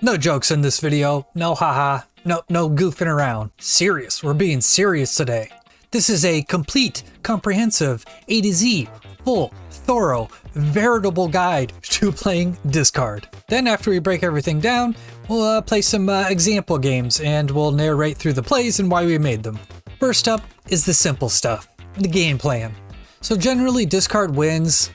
No jokes in this video, no haha, no goofing around. Serious, we're being serious today. This is a complete, comprehensive, A to Z, full, thorough, veritable guide to playing discard. Then after we break everything down, we'll play some example games and we'll narrate through the plays and why we made them. First up is the simple stuff, the game plan. So generally discard wins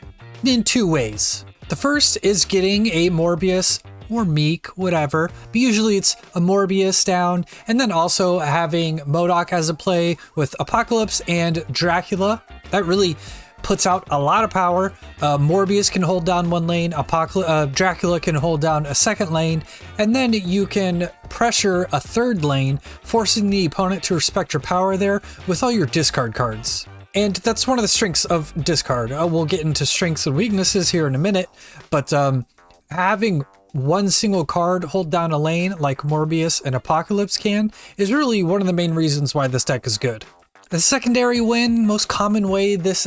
in two ways. The first is getting a Morbius or Meek, whatever, but usually it's a Morbius down, and then also having MODOK as a play with Apocalypse and Dracula. That really puts out a lot of power. Morbius can hold down one lane, Dracula can hold down a second lane, and then you can pressure a third lane, forcing the opponent to respect your power there with all your discard cards. And that's one of the strengths of discard. We'll get into strengths and weaknesses here in a minute, but having one single card hold down a lane like Morbius and Apocalypse can is really one of the main reasons why this deck is good. The secondary win, most common way this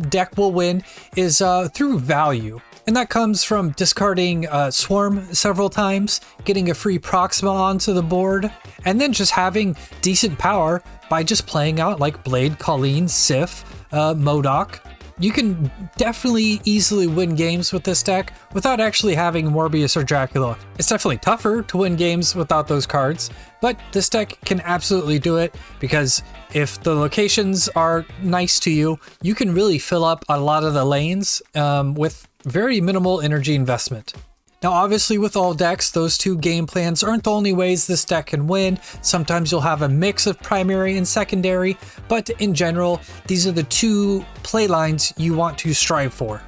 deck will win, is through value. And that comes from discarding Swarm several times, getting a free Proxima onto the board, and then just having decent power by just playing out like Blade, Colleen, Sif, MODOK. You can definitely easily win games with this deck without actually having Morbius or Dracula. It's definitely tougher to win games without those cards, but this deck can absolutely do it because if the locations are nice to you, you can really fill up a lot of the lanes with very minimal energy investment. Now obviously with all decks, those two game plans aren't the only ways this deck can win. Sometimes you'll have a mix of primary and secondary, but in general, these are the two play lines you want to strive for.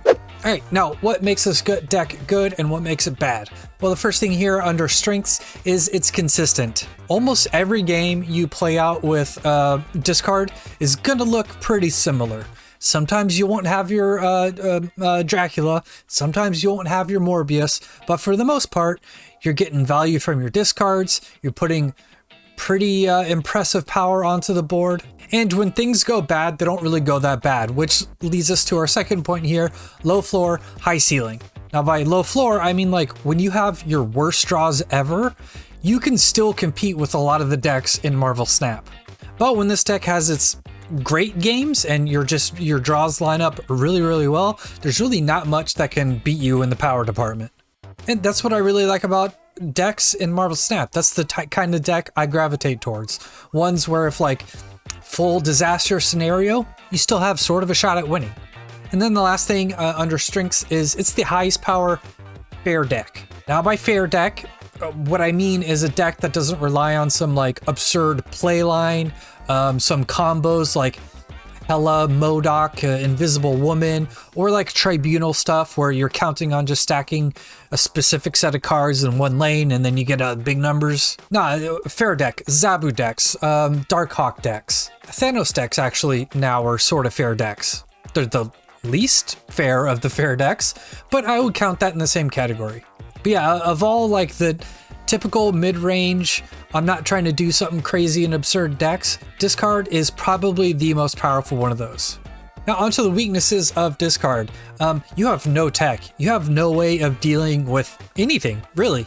Alright, now what makes this deck good and what makes it bad? Well, the first thing here under strengths is it's consistent. Almost every game you play out with discard is gonna look pretty similar. Sometimes you won't have your Dracula, sometimes you won't have your Morbius, but for the most part, you're getting value from your discards, you're putting pretty impressive power onto the board, and when things go bad, they don't really go that bad, which leads us to our second point here, low floor, high ceiling. Now by low floor, I mean like when you have your worst draws ever, you can still compete with a lot of the decks in Marvel Snap. But when this deck has its great games and your draws line up really well, there's really not much that can beat you in the power department. And that's what I really like about decks in Marvel Snap. That's the kind of deck I gravitate towards. Ones where if like full disaster scenario, you still have sort of a shot at winning. And then the last thing under strengths is it's the highest power fair deck. Now by fair deck, what I mean is a deck that doesn't rely on some like absurd play line, some combos like Hela, MODOK, Invisible Woman, or like Tribunal stuff where you're counting on just stacking a specific set of cards in one lane and then you get big numbers. Nah, fair deck, Zabu decks, Darkhawk decks. Thanos decks actually now are sort of fair decks. They're the least fair of the fair decks, but I would count that in the same category. But yeah, of all like the typical mid-range, I'm not trying to do something crazy and absurd decks, discard is probably the most powerful one of those. Now onto the weaknesses of discard. You have no tech. You have no way of dealing with anything, really.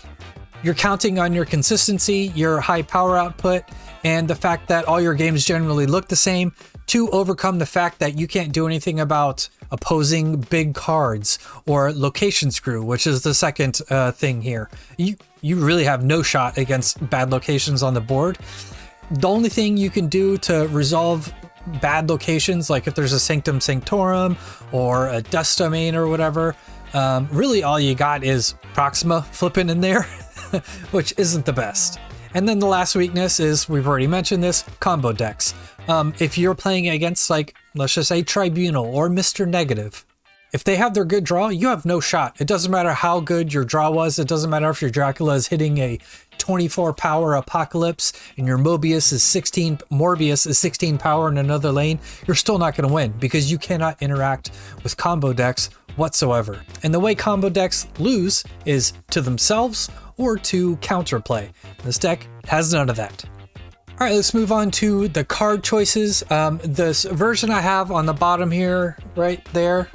You're counting on your consistency, your high power output, and the fact that all your games generally look the same to overcome the fact that you can't do anything about opposing big cards or location screw, which is the second thing here. You really have no shot against bad locations on the board. The only thing you can do to resolve bad locations, like if there's a Sanctum Sanctorum or a Dust Domain or whatever, really all you got is Proxima flipping in there, which isn't the best. And then the last weakness is, we've already mentioned this, combo decks. If you're playing against like, let's just say Tribunal or Mr. Negative, if they have their good draw, you have no shot. It doesn't matter how good your draw was. It doesn't matter if your Dracula is hitting a 24 power Apocalypse and your Morbius is 16 power in another lane. You're still not going to win because you cannot interact with combo decks whatsoever. And the way combo decks lose is to themselves or to counterplay. This deck has none of that. All right, let's move on to the card choices. This version I have on the bottom here, right there,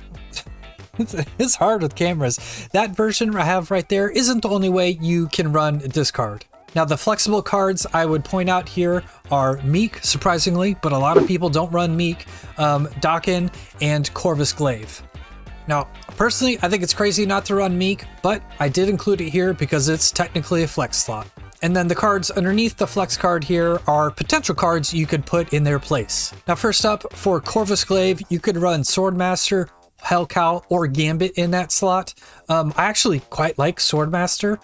It's hard with cameras. That version I have right there isn't the only way you can run discard. Now the flexible cards I would point out here are Meek, surprisingly, but a lot of people don't run Meek, Dokken, and Corvus Glaive. Now, personally, I think it's crazy not to run Meek, but I did include it here because it's technically a flex slot. And then the cards underneath the flex card here are potential cards you could put in their place. Now, first up, for Corvus Glaive, you could run Swordmaster, Hellcow, or Gambit in that slot. I actually quite like Swordmaster.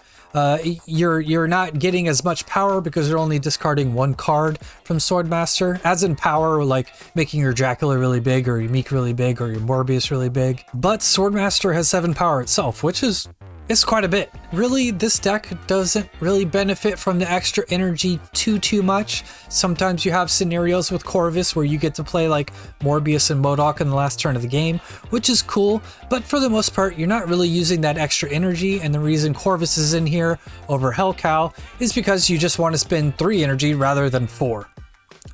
You're not getting as much power because you're only discarding one card from Swordmaster, as in power, like making your Dracula really big, or your Meek really big, or your Morbius really big. But Swordmaster has 7 power itself, which is quite a bit. Really, this deck doesn't really benefit from the extra energy too much. Sometimes you have scenarios with Corvus where you get to play like Morbius and MODOK in the last turn of the game, which is cool, but for the most part, you're not really using that extra energy, and the reason Corvus is in here over Hellcow is because you just want to spend 3 energy rather than 4.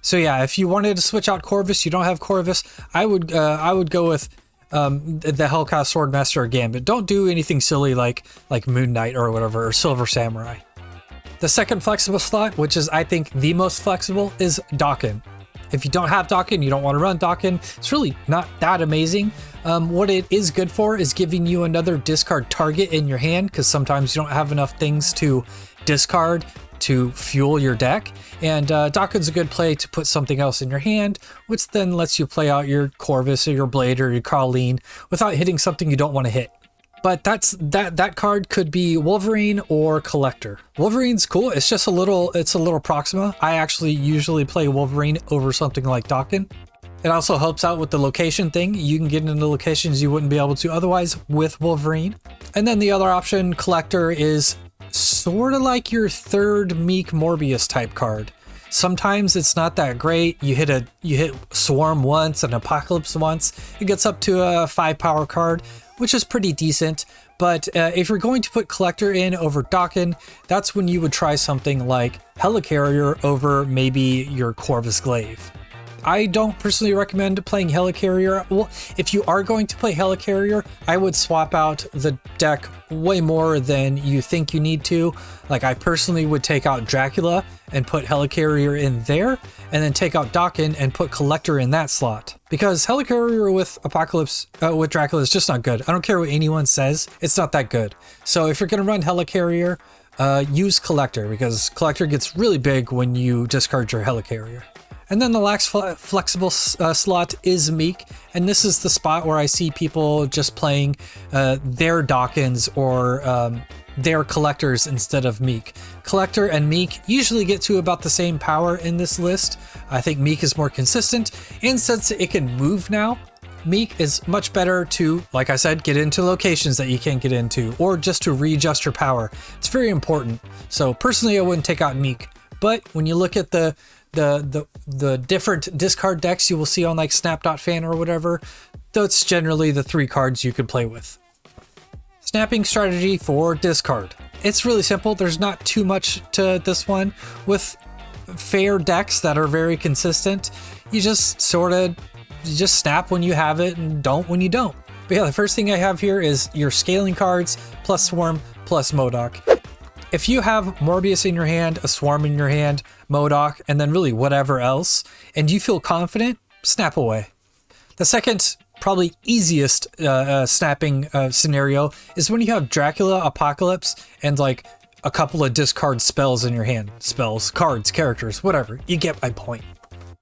So yeah, if you wanted to switch out Corvus, you don't have Corvus, I would go with the Hellcow Swordmaster or Gambit. Don't do anything silly like Moon Knight or whatever, or Silver Samurai. The second flexible slot, which is I think the most flexible, is Dokken. If you don't have Dokken, you don't want to run Dokken, it's really not that amazing. What it is good for is giving you another discard target in your hand, because sometimes you don't have enough things to discard to fuel your deck, and Dokken's a good play to put something else in your hand, which then lets you play out your Corvus or your Blade or your Colleen without hitting something you don't want to hit. But that card could be Wolverine or Collector. Wolverine's cool, it's just a little Proxima. I actually usually play Wolverine over something like Dokken. It also helps out with the location thing. You can get into locations you wouldn't be able to otherwise with Wolverine. And then the other option, Collector, is sort of like your third Meek Morbius type card. Sometimes it's not that great. You hit Swarm once and Apocalypse once. It gets up to a 5 power card, which is pretty decent. But if you're going to put Collector in over Dokken, that's when you would try something like Helicarrier over maybe your Corvus Glaive. I don't personally recommend playing Helicarrier. Well, if you are going to play Helicarrier, I would swap out the deck way more than you think you need to. Like, I personally would take out Dracula and put Helicarrier in there, and then take out Dokken and put Collector in that slot. Because Helicarrier with with Dracula is just not good. I don't care what anyone says, it's not that good. So if you're gonna run Helicarrier, use Collector, because Collector gets really big when you discard your Helicarrier. And then the last flexible slot is Meek, and this is the spot where I see people just playing their Dokkens or their Collectors instead of Meek. Collector and Meek usually get to about the same power in this list. I think Meek is more consistent, and since it can move now, Meek is much better to, like I said, get into locations that you can't get into, or just to readjust your power. It's very important. So personally, I wouldn't take out Meek, but when you look at the different discard decks you will see on like Snap.fan or whatever, that's generally the 3 cards you could play with. Snapping strategy for discard. It's really simple. There's not too much to this one. With fair decks that are very consistent, you just snap when you have it and don't when you don't. But yeah, the first thing I have here is your scaling cards plus Swarm plus MODOK. If you have Morbius in your hand, a Swarm in your hand, MODOK, and then really whatever else, and you feel confident, snap away. The second, probably easiest snapping scenario is when you have Dracula, Apocalypse, and like a couple of discard spells in your hand. Spells, cards, characters, whatever. You get my point.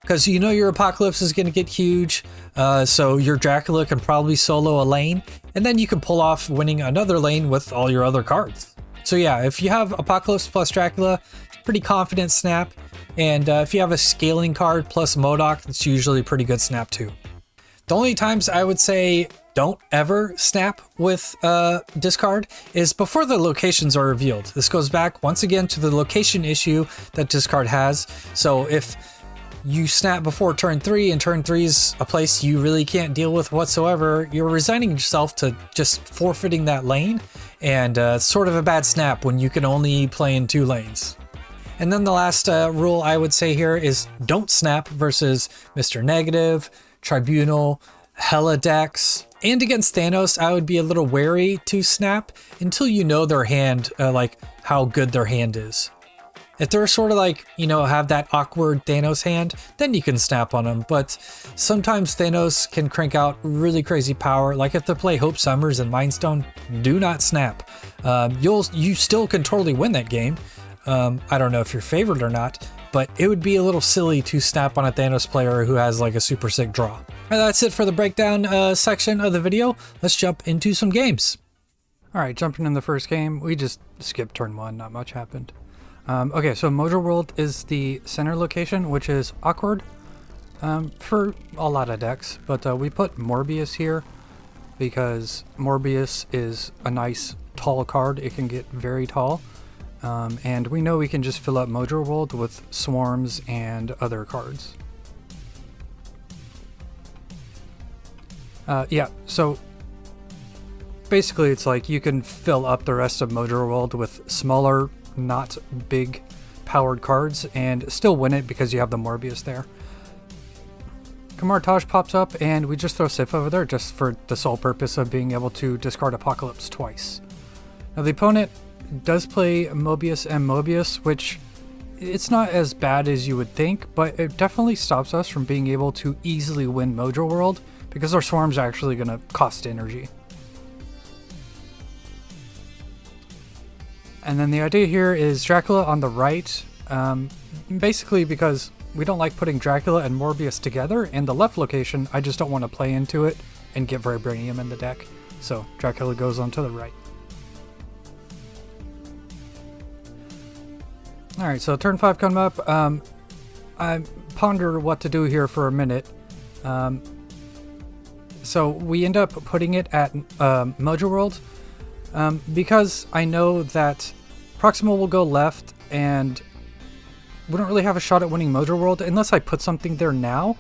Because you know your Apocalypse is going to get huge, so your Dracula can probably solo a lane, and then you can pull off winning another lane with all your other cards. So yeah, if you have Apocalypse plus Dracula, pretty confident snap. And if you have a scaling card plus MODOK, it's usually a pretty good snap too. The only times I would say don't ever snap with discard is before the locations are revealed. This goes back once again to the location issue that discard has. So if you snap before turn 3 and turn 3 is a place you really can't deal with whatsoever, you're resigning yourself to just forfeiting that lane, and it's sort of a bad snap when you can only play in 2 lanes. And then the last rule I would say here is don't snap versus Mr. Negative, Tribunal, Hella decks, And against Thanos, I would be a little wary to snap until you know their hand, like how good their hand is. If they're sort of like, you know, have that awkward Thanos hand, then you can snap on them. But sometimes Thanos can crank out really crazy power. Like if they play Hope Summers and Mind Stone, do not snap. You still can totally win that game. I don't know if you're favored or not, but it would be a little silly to snap on a Thanos player who has like a super sick draw. And that's it for the breakdown section of the video. Let's jump into some games. All right, jumping in the first game, we just skipped turn 1, not much happened. Okay, so Mojo World is the center location, which is awkward for a lot of decks, but we put Morbius here because Morbius is a nice tall card. It can get very tall, and we know we can just fill up Mojo World with swarms and other cards. Yeah, so basically it's like you can fill up the rest of Mojo World with smaller, not big powered cards and still win it because you have the Morbius there. Kamartaj pops up and we just throw Sif over there just for the sole purpose of being able to discard Apocalypse twice. Now the opponent does play Mobius and Mobius, which it's not as bad as you would think, but it definitely stops us from being able to easily win Mojo World because our swarms are actually going to cost energy. And then the idea here is Dracula on the right, basically because we don't like putting Dracula and Morbius together, and the left location, I just don't want to play into it and get Vibranium in the deck. So Dracula goes on to the right. Alright, so turn 5 coming up. I ponder what to do here for a minute. So we end up putting it at Mojo World. Because I know that Proximal will go left and we don't really have a shot at winning Mojo World unless I put something there now,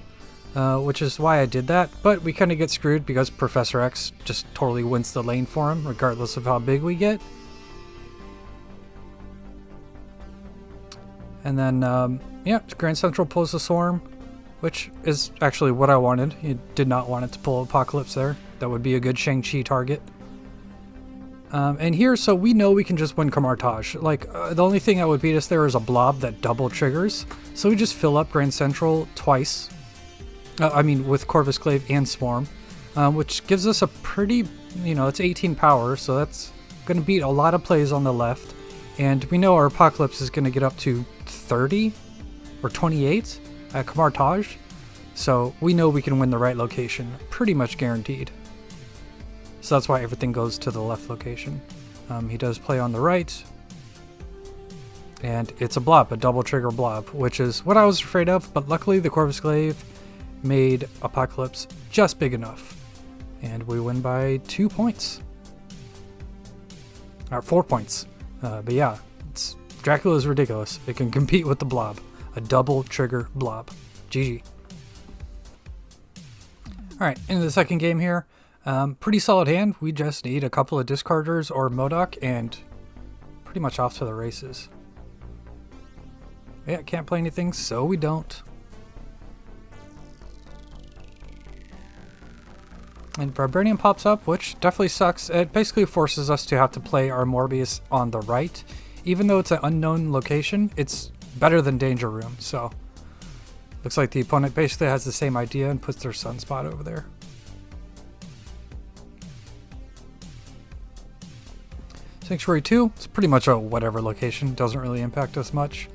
which is why I did that, but we kind of get screwed because Professor X just totally wins the lane for him regardless of how big we get. And then, yeah, Grand Central pulls the Swarm, which is actually what I wanted. You did not want it to pull Apocalypse there. That would be a good Shang-Chi target. And here, so we know we can just win Kamartaj. Like, the only thing that would beat us there is a blob that double triggers. So we just fill up Grand Central twice. With Corvus Glaive and Swarm. Which gives us a pretty, it's 18 power. So that's going to beat a lot of plays on the left. And we know our Apocalypse is going to get up to 30 or 28 at Kamartaj. So we know we can win the right location. Pretty much guaranteed. So that's why everything goes to the left location. He does play on the right. And it's a blob, a double trigger blob, which is what I was afraid of. But luckily the Corvus Glaive made Apocalypse just big enough. And we win by 2 points. Or 4 points. But yeah, Dracula is ridiculous. It can compete with the blob. A double trigger blob. GG. Alright, into the second game here. Pretty solid hand. We just need a couple of discarders or MODOK and pretty much off to the races. Yeah, can't play anything, so we don't. And Vibranium pops up, which definitely sucks. It basically forces us to have to play our Morbius on the right. Even though it's an unknown location, it's better than Danger Room, so looks like the opponent basically has the same idea and puts their Sunspot over there. Sanctuary 2, it's pretty much a whatever location, doesn't really impact us much.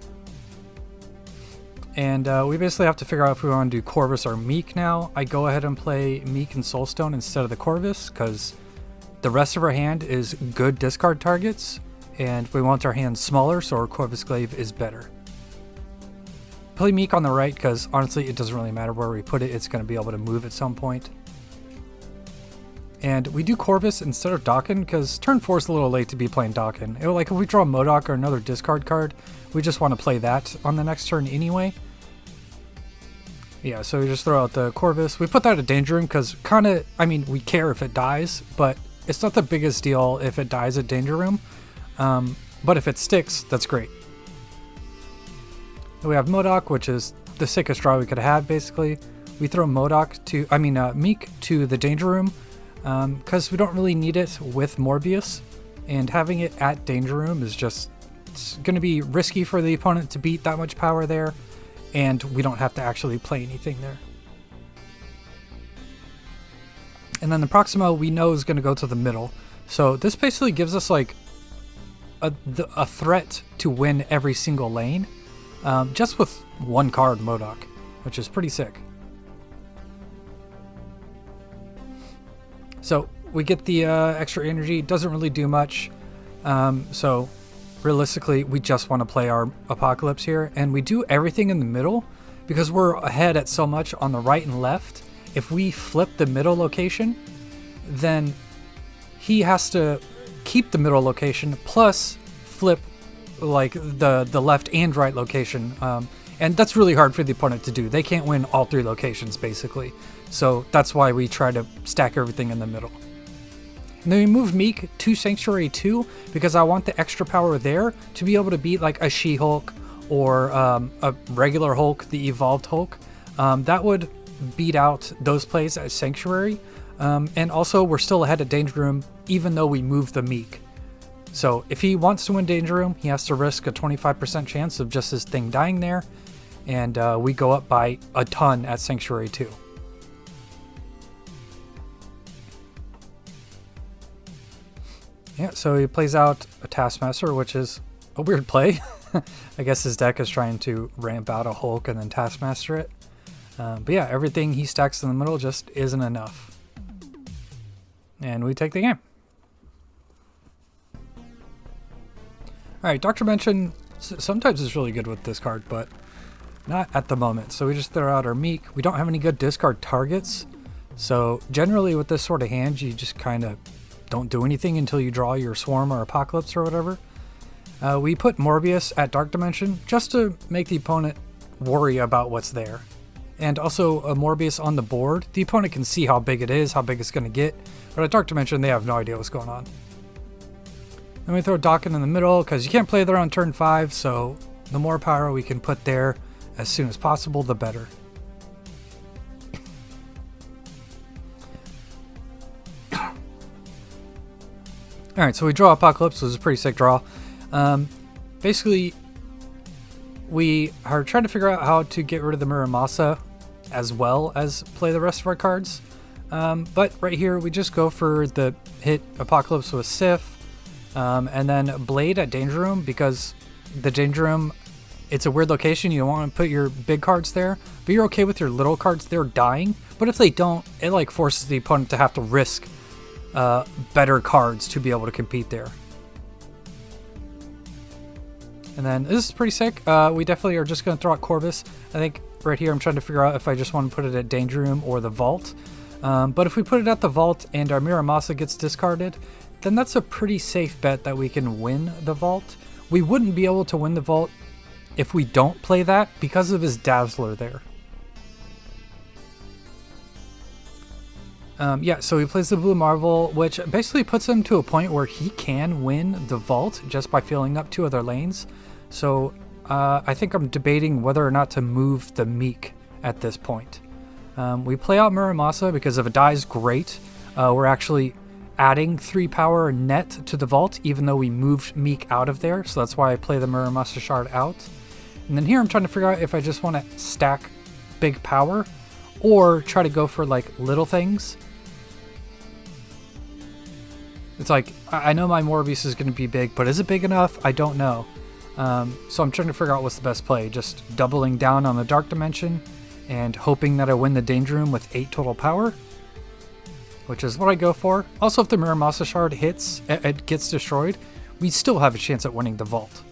And we basically have to figure out if we want to do Corvus or Meek now. I go ahead and play Meek and Soulstone instead of the Corvus, because the rest of our hand is good discard targets, and we want our hand smaller, so our Corvus Glaive is better. Play Meek on the right, because honestly it doesn't really matter where we put it, it's going to be able to move at some point. And we do Corvus instead of Dakin, because turn 4 is a little late to be playing Dakin. Like if we draw a MODOK or another discard card, we just want to play that on the next turn anyway. Yeah, so we just throw out the Corvus. We put that at Danger Room because we care if it dies, but it's not the biggest deal if it dies at Danger Room. But if it sticks, that's great. Then we have MODOK, which is the sickest draw we could have, basically. We throw Meek to the Danger Room. because we don't really need it with Morbius, and having it at Danger Room is just, it's going to be risky for the opponent to beat that much power there, and we don't have to actually play anything there. And then the Proximo we know is going to go to the middle, so this basically gives us like a threat to win every single lane, just with one card MODOK, which is pretty sick. So we get the extra energy, doesn't really do much, so realistically we just want to play our Apocalypse here, and we do everything in the middle because we're ahead at so much on the right and left. If we flip the middle location, then he has to keep the middle location plus flip like the left and right location, and that's really hard for the opponent to do. They can't win all three locations basically, so that's why we try to stack everything in the middle. And then we move Meek to Sanctuary 2 because I want the extra power there to be able to beat like a She-Hulk or a regular Hulk, the evolved Hulk. That would beat out those plays at Sanctuary, and also we're still ahead at Danger Room even though we move the Meek. So if he wants to win Danger Room, he has to risk a 25% chance of just his thing dying there, and we go up by a ton at Sanctuary 2. Yeah, so he plays out a Taskmaster, which is a weird play. I guess his deck is trying to ramp out a Hulk and then Taskmaster it. But yeah, everything he stacks in the middle just isn't enough. And we take the game. Alright, Dr. Mention sometimes is really good with this card, but not at the moment. So we just throw out our Meek. We don't have any good discard targets. So generally with this sort of hand, you just kind of don't do anything until you draw your Swarm or Apocalypse or whatever. We put Morbius at Dark Dimension just to make the opponent worry about what's there. And also a Morbius on the board, the opponent can see how big it is, how big it's going to get. But at Dark Dimension, they have no idea what's going on. Then we throw Dokken in the middle because you can't play there on turn 5, so the more power we can put there as soon as possible, the better. Alright, so we draw Apocalypse, which is a pretty sick draw. Basically, we are trying to figure out how to get rid of the Muramasa as well as play the rest of our cards. But right here, we just go for the hit Apocalypse with Sif, and then Blade at Danger Room, because the Danger Room, it's a weird location. You don't want to put your big cards there, but you're okay with your little cards there dying. But if they don't, it like forces the opponent to have to risk better cards to be able to compete there. And then this is pretty sick. We definitely are just going to throw out Corvus. I think right here I'm trying to figure out if I just want to put it at Danger Room or the Vault. But if we put it at the Vault and our Muramasa gets discarded, then that's a pretty safe bet that we can win the Vault. We wouldn't be able to win the Vault if we don't play that because of his Dazzler there. Yeah, so he plays the Blue Marvel, which basically puts him to a point where he can win the Vault just by filling up 2 other lanes. So I think I'm debating whether or not to move the Meek at this point. We play out Muramasa because if it dies, great. We're actually adding 3 power net to the Vault, even though we moved Meek out of there. So that's why I play the Muramasa shard out. And then here I'm trying to figure out if I just want to stack big power or try to go for like little things. It's like, I know my Morbius is going to be big, but is it big enough? I don't know. So I'm trying to figure out what's the best play. Just doubling down on the Dark Dimension and hoping that I win the Danger Room with 8 total power, which is what I go for. Also, if the Muramasa shard hits, it gets destroyed, we still have a chance at winning the Vault.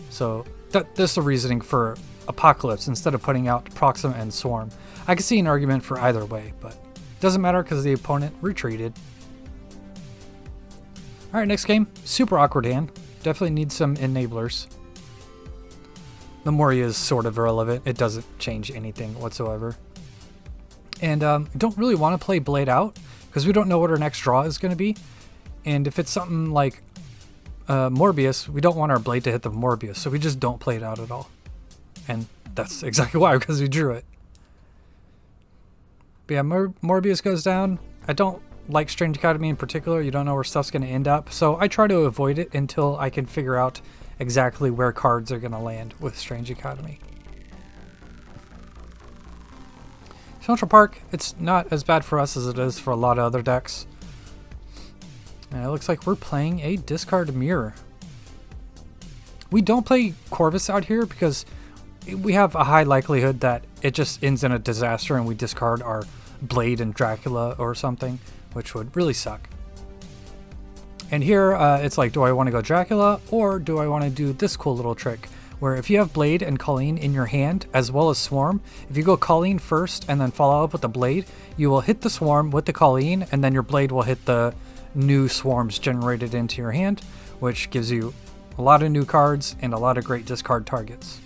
So that's the reasoning for Apocalypse instead of putting out Proxima and Swarm. I can see an argument for either way, but it doesn't matter because the opponent retreated. Alright, next game. Super awkward hand. Definitely needs some enablers. The Moria is sort of irrelevant. It doesn't change anything whatsoever. And don't really want to play Blade out because we don't know what our next draw is going to be. And if it's something like Morbius, we don't want our Blade to hit the Morbius, so we just don't play it out at all. And that's exactly why, because we drew it. But yeah, Morbius goes down. I don't like Strange Academy in particular. You don't know where stuff's going to end up. So I try to avoid it until I can figure out exactly where cards are going to land with Strange Academy. Central Park, it's not as bad for us as it is for a lot of other decks. And it looks like we're playing a discard mirror. We don't play Corvus out here because we have a high likelihood that it just ends in a disaster and we discard our Blade and Dracula or something, which would really suck. And here it's like, do I want to go Dracula or do I want to do this cool little trick where if you have Blade and Colleen in your hand as well as Swarm, if you go Colleen first and then follow up with the Blade, you will hit the Swarm with the Colleen and then your Blade will hit the new swarms generated into your hand, which gives you a lot of new cards and a lot of great discard targets.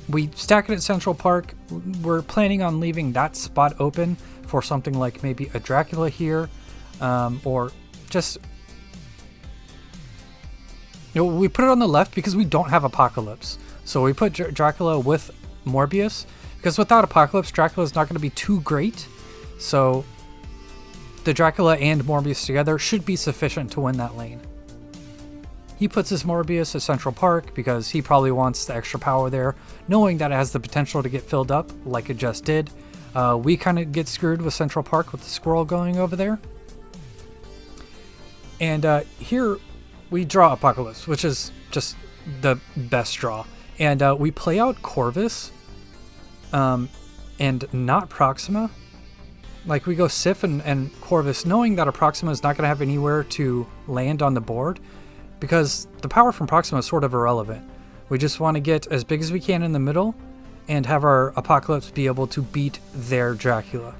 We stack it at Central Park. We're planning on leaving that spot open for something like maybe a Dracula here, or just... we put it on the left because we don't have Apocalypse. So we put Dracula with Morbius, because without Apocalypse, Dracula is not going to be too great. So the Dracula and Morbius together should be sufficient to win that lane. He puts his Morbius at Central Park because he probably wants the extra power there, knowing that it has the potential to get filled up like it just did. We kind of get screwed with Central Park with the squirrel going over there. And here we draw Apocalypse, which is just the best draw. And we play out Corvus and not Proxima. Like we go Sif and Corvus, knowing that a Proxima is not going to have anywhere to land on the board, because the power from Proxima is sort of irrelevant. We just want to get as big as we can in the middle and have our Apocalypse be able to beat their Dracula.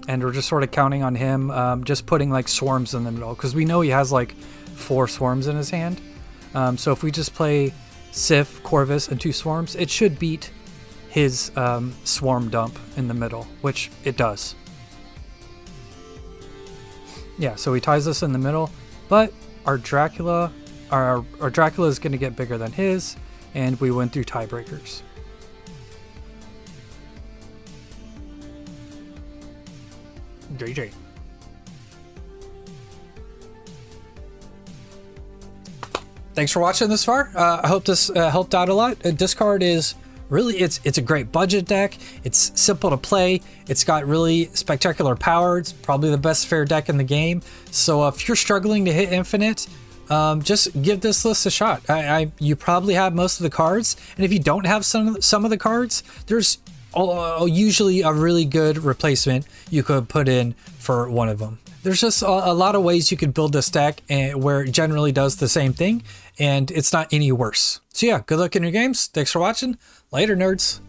And we're just sort of counting on him, just putting like swarms in the middle, because we know he has like 4 swarms in his hand. So if we just play Sif, Corvus, and 2 swarms, it should beat his swarm dump in the middle, which it does. Yeah, so he ties us in the middle, but our Dracula is going to get bigger than his, and we win through tiebreakers. JJ. Thanks for watching this far. I hope this helped out a lot. Discard is really, it's a great budget deck. It's simple to play. It's got really spectacular power. It's probably the best fair deck in the game. So if you're struggling to hit infinite, just give this list a shot. You probably have most of the cards, and if you don't have some of the cards, there's usually a really good replacement you could put in for one of them. There's just a lot of ways you could build this deck where it generally does the same thing, and it's not any worse. So yeah, good luck in your games. Thanks for watching. Later, nerds.